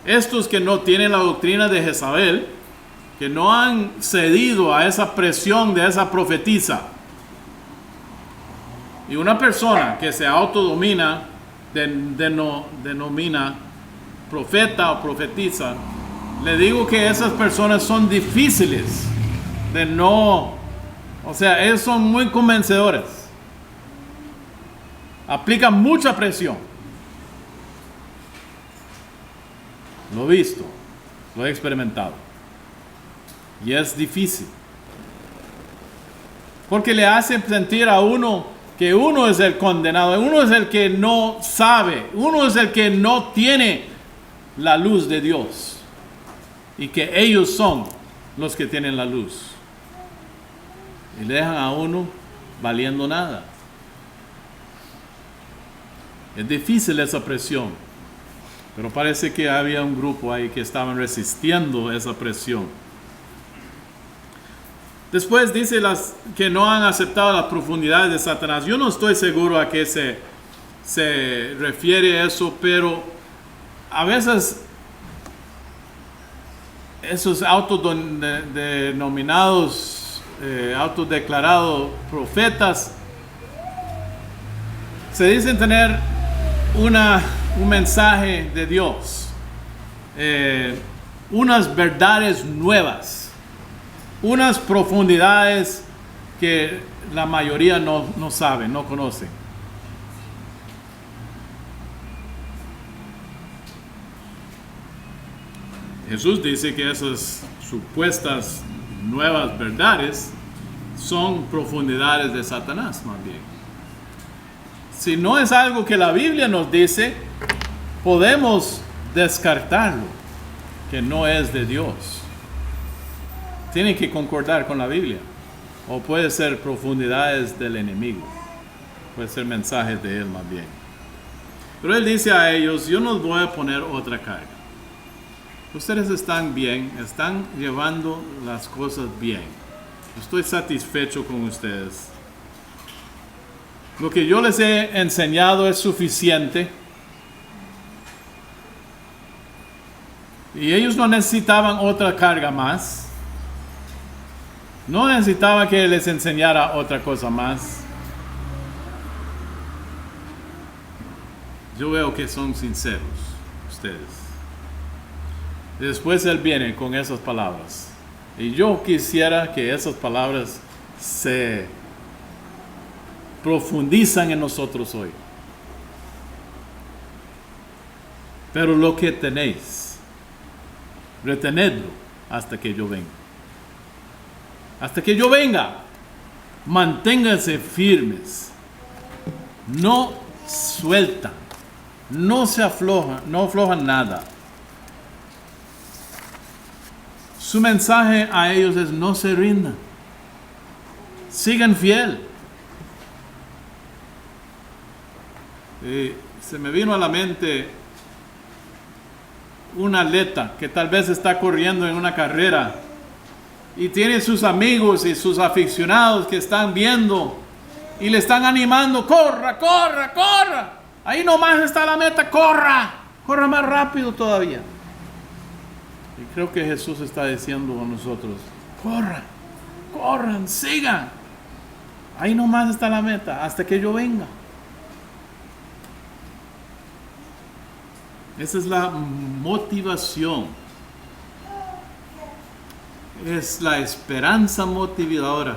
Estos que no tienen la doctrina de Jezabel, que no han cedido a esa presión de esa profetisa. Y una persona que se autodomina, denomina profeta o profetisa, le digo que esas personas son difíciles de no, o sea, ellos son muy convencedores. Aplican mucha presión. Lo he visto, lo he experimentado. Y es difícil. Porque le hace sentir a uno que uno es el condenado, uno es el que no sabe, uno es el que no tiene la luz de Dios. Y que ellos son los que tienen la luz. Y le dejan a uno valiendo nada. Es difícil esa presión. Pero parece que había un grupo ahí que estaban resistiendo esa presión. Después dice que no han aceptado las profundidades de Satanás. Yo no estoy seguro a qué se refiere eso, pero a veces esos autodenominados, autodeclarados profetas, se dicen tener un mensaje de Dios, unas verdades nuevas, unas profundidades que la mayoría no sabe, no conoce. Jesús dice que esas supuestas nuevas verdades son profundidades de Satanás, más bien. Si no es algo que la Biblia nos dice, podemos descartarlo, que no es de Dios. Tiene que concordar con la Biblia. O puede ser profundidades del enemigo. Puede ser mensajes de él más bien. Pero él dice a ellos, yo no voy a poner otra carga. Ustedes están bien, están llevando las cosas bien. Estoy satisfecho con ustedes. Lo que yo les he enseñado es suficiente. Y ellos no necesitaban otra carga más. No necesitaba que les enseñara otra cosa más. Yo veo que son sinceros ustedes. Y después él viene con esas palabras. Y yo quisiera que esas palabras se profundizan en nosotros hoy. Pero lo que tenéis, retenedlo hasta que yo venga. Hasta que yo venga, manténganse firmes. No sueltan, no se aflojan, no aflojan nada. Su mensaje a ellos es: no se rindan, sigan fiel. Se me vino a la mente un atleta que tal vez está corriendo en una carrera y tiene sus amigos y sus aficionados que están viendo y le están animando: corra, corra, corra, ahí nomás está la meta, corra, corra más rápido todavía. Y creo que Jesús está diciendo a nosotros: corran, sigan, ahí nomás está la meta, hasta que yo venga. Esa es la motivación. Es la esperanza motivadora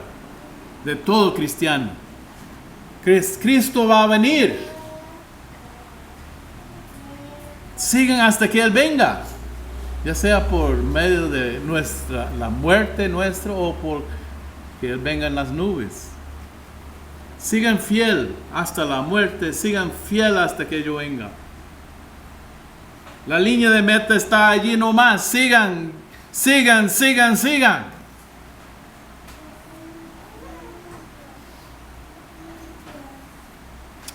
de todo cristiano. Cristo va a venir. Sigan hasta que Él venga. ya sea por medio de la muerte nuestra o por que Él venga en las nubes. Sigan fiel hasta la muerte, sigan fiel hasta que yo venga. La línea de meta está allí nomás, sigan.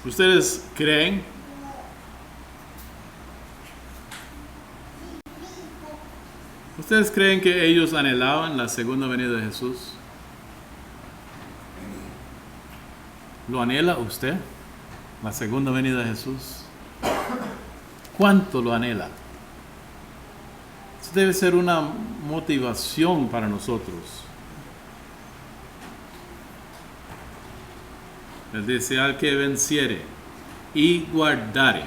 ¿Ustedes creen? ¿Ustedes creen que ellos anhelaban la segunda venida de Jesús? ¿Lo anhela usted? La segunda venida de Jesús. ¿Cuánto lo anhela? Eso debe ser una motivación para nosotros. Él dice: al que venciere y guardare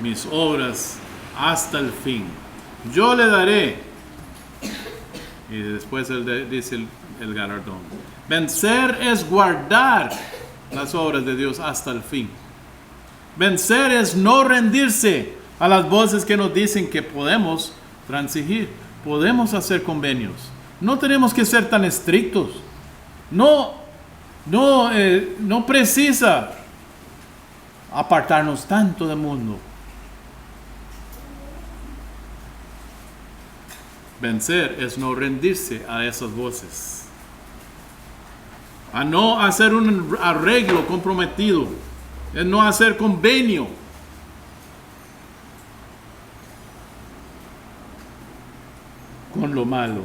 mis obras hasta el fin, yo le daré. Y después él dice el galardón. Vencer es guardar las obras de Dios hasta el fin. Vencer es no rendirse a las voces que nos dicen que podemos transigir, podemos hacer convenios. No tenemos que ser tan estrictos. No precisa apartarnos tanto del mundo. Vencer es no rendirse a esas voces, a no hacer un arreglo comprometido, es no hacer convenio. Con lo malo.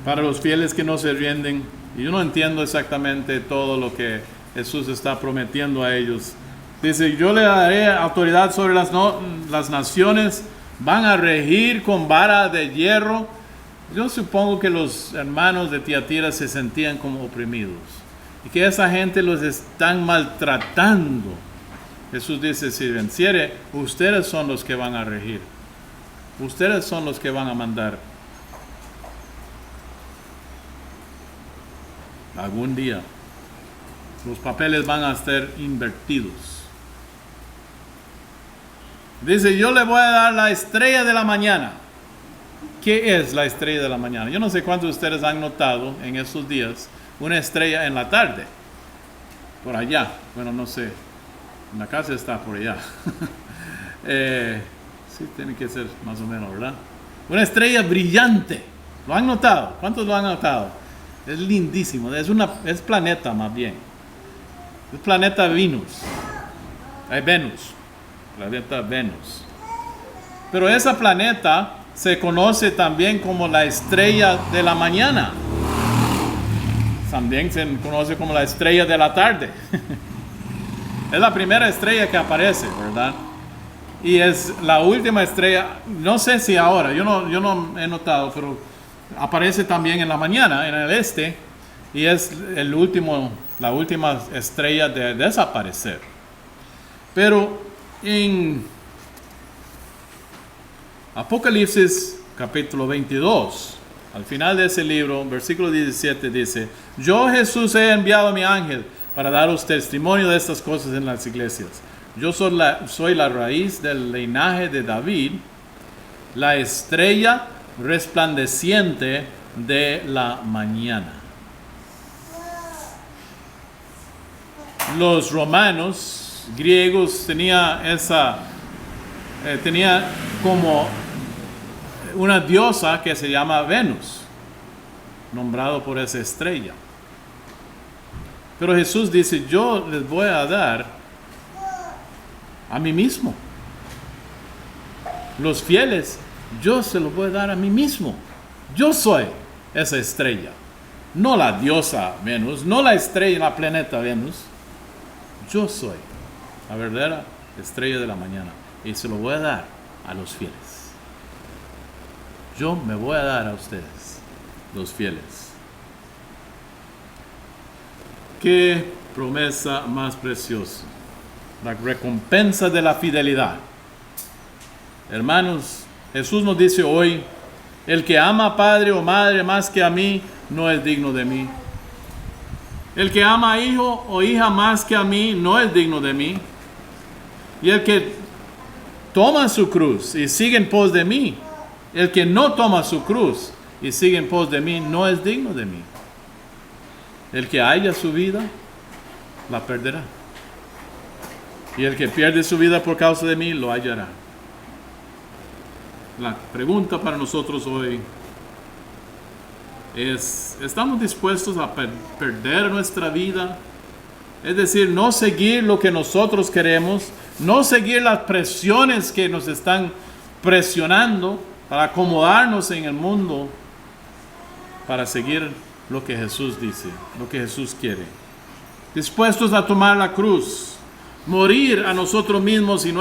Para los fieles que no se rinden, y yo no entiendo exactamente todo lo que Jesús está prometiendo a ellos. Dice: yo le daré autoridad sobre las naciones, van a regir con vara de hierro. Yo supongo que los hermanos de Tiatira se sentían como oprimidos y que esa gente los están maltratando. Jesús dice: si venciere, ustedes son los que van a regir. Ustedes son los que van a mandar. Algún día los papeles van a ser invertidos. Dice: yo le voy a dar la estrella de la mañana. ¿Qué es la estrella de la mañana? Yo no sé cuántos de ustedes han notado en estos días una estrella en la tarde. Por allá. Bueno, no sé. En la casa está por allá. Sí, tiene que ser más o menos, ¿verdad? Una estrella brillante. ¿Lo han notado? ¿Cuántos lo han notado? Es lindísimo. Es planeta más bien. Es planeta Venus. Planeta Venus. Pero esa planeta se conoce también como la estrella de la mañana. También se conoce como la estrella de la tarde. Es la primera estrella que aparece, ¿verdad? Y es la última estrella, no sé si ahora, yo no he notado, pero aparece también en la mañana, en el este, y es la última estrella de desaparecer. Pero en Apocalipsis capítulo 22, al final de ese libro, versículo 17 dice: yo, Jesús, he enviado a mi ángel para daros testimonio de estas cosas en las iglesias. Yo soy la raíz del linaje de David, la estrella resplandeciente de la mañana. Los romanos, griegos, tenía como una diosa que se llama Venus, nombrado por esa estrella. Pero Jesús dice: yo les voy a dar a mí mismo. Los fieles, yo se los voy a dar a mí mismo. Yo soy esa estrella. No la diosa Venus, no la estrella en la planeta Venus. Yo soy la verdadera estrella de la mañana. Y se lo voy a dar a los fieles. Yo me voy a dar a ustedes, los fieles. Qué promesa más preciosa. La recompensa de la fidelidad. Hermanos, Jesús nos dice hoy: el que ama a padre o madre más que a mí, no es digno de mí. El que ama a hijo o hija más que a mí, no es digno de mí. Y el que toma su cruz y sigue en pos de mí, El que no toma su cruz y sigue en pos de mí no es digno de mí. El que haya su vida, la perderá. Y el que pierde su vida por causa de mí, lo hallará. La pregunta para nosotros hoy es, ¿estamos dispuestos a perder nuestra vida? Es decir, no seguir lo que nosotros queremos, no seguir las presiones que nos están presionando para acomodarnos en el mundo, para seguir lo que Jesús dice, lo que Jesús quiere. Dispuestos a tomar la cruz, morir a nosotros mismos y a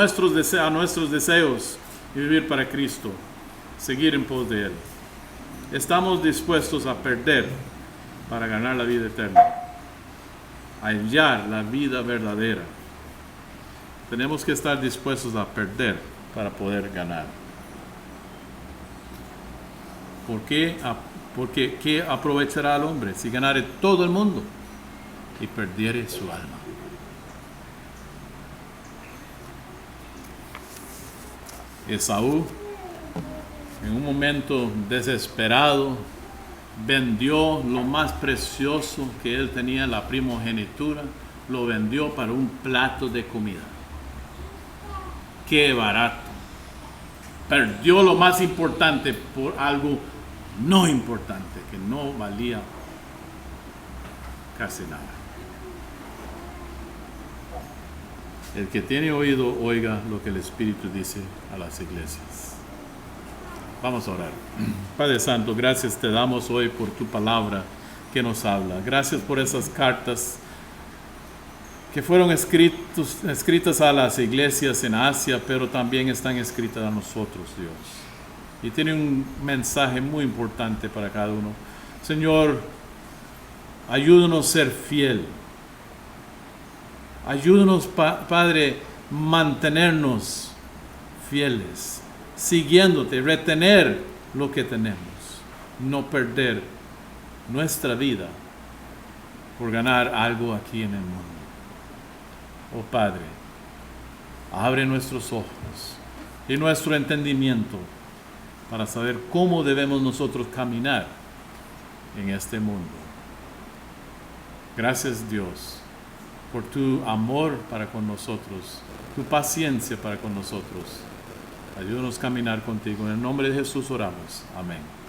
nuestros deseos y vivir para Cristo, seguir en pos de Él. Estamos dispuestos a perder para ganar la vida eterna, a hallar la vida verdadera. Tenemos que estar dispuestos a perder para poder ganar. ¿Por qué? Porque ¿qué aprovechará al hombre si ganare todo el mundo y perdiere su alma? Esaú, en un momento desesperado, vendió lo más precioso que él tenía, la primogenitura, lo vendió para un plato de comida. ¡Qué barato! Perdió lo más importante por algo no importante, que no valía casi nada. El que tiene oído, oiga lo que el Espíritu dice a las iglesias. Vamos a orar. Padre Santo, gracias te damos hoy por tu palabra que nos habla. Gracias por esas cartas que fueron escritas a las iglesias en Asia, pero también están escritas a nosotros, Dios. Y tiene un mensaje muy importante para cada uno. Señor, ayúdanos a ser fiel. Ayúdanos, Padre, mantenernos fieles, siguiéndote, retener lo que tenemos, no perder nuestra vida por ganar algo aquí en el mundo. Oh Padre, abre nuestros ojos y nuestro entendimiento para saber cómo debemos nosotros caminar en este mundo. Gracias, Dios, por tu amor para con nosotros, tu paciencia para con nosotros. Ayúdanos a caminar contigo. En el nombre de Jesús oramos. Amén.